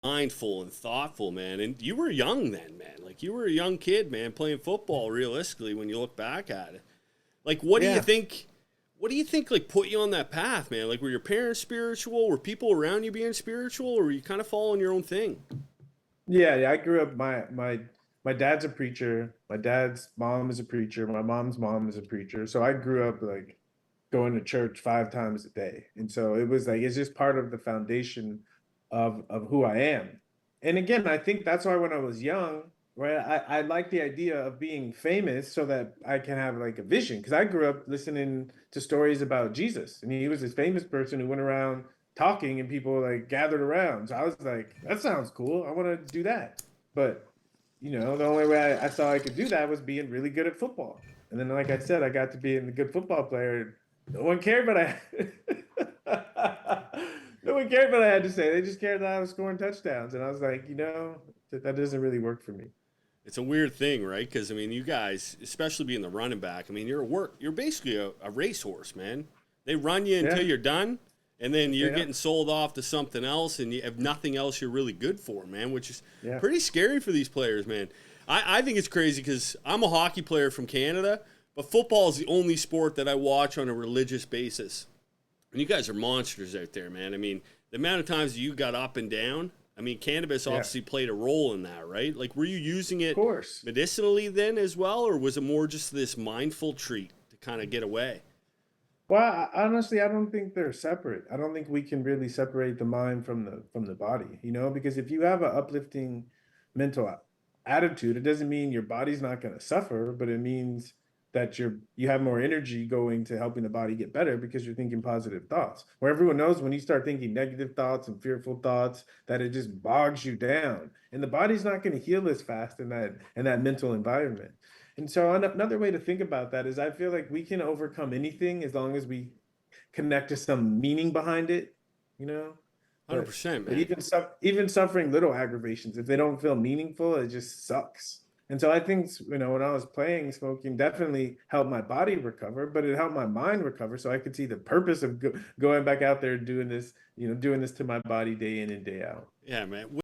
mindful and thoughtful, man. And you were young then, man. Like you were a young kid, man, playing football realistically when you look back at it. Like what do you Yeah. think what do you think like put you on that path, man? Like were your parents spiritual? Were people around you being spiritual or were you kind of following your own thing? Yeah, I grew up my dad's a preacher. My dad's mom is a preacher. My mom's mom is a preacher. So I grew up like going to church 5 times a day. And so it was like it's just part of the foundation of who I am. And again, I think that's why when I was young, right, I like the idea of being famous so that I can have like a vision. Because I grew up listening to stories about Jesus, and he was this famous person who went around talking, and people like gathered around. So I was like, that sounds cool. I want to do that. But the only way I saw I could do that was being really good at football. And then, like I said, I got to be a good football player. No one cared, but no one cared what I had to say. They just cared that I was scoring touchdowns, and I was like, that doesn't really work for me. It's a weird thing, right? Because I mean, you guys, especially being the running back, I mean, you're basically a racehorse, man. They run you until Yeah, you're done, and then you're yeah, getting sold off to something else, and you have nothing else you're really good for, man. Which is yeah. pretty scary for these players, man. I think it's crazy because I'm a hockey player from Canada, but football is the only sport that I watch on a religious basis. And you guys are monsters out there, man. I mean, the amount of times you got up and down. I mean, cannabis Yeah, obviously played a role in that, right? Like, were you using of it course. medicinally then as well, or was it more just this mindful treat to kind of get away? Well, honestly, I don't think they're separate. I don't think we can really separate the mind from the body, because if you have an uplifting mental attitude, it doesn't mean your body's not going to suffer, but it means that you have more energy going to helping the body get better because you're thinking positive thoughts. Where everyone knows when you start thinking negative thoughts and fearful thoughts, that it just bogs you down, and the body's not going to heal as fast in that mental environment. And so another way to think about that is I feel like we can overcome anything as long as we connect to some meaning behind it, you know? But 100%, but man. even suffering little aggravations, if they don't feel meaningful, it just sucks. And so I think, when I was playing, smoking definitely helped my body recover, but it helped my mind recover so I could see the purpose of going back out there and doing this to my body day in and day out. Yeah, man.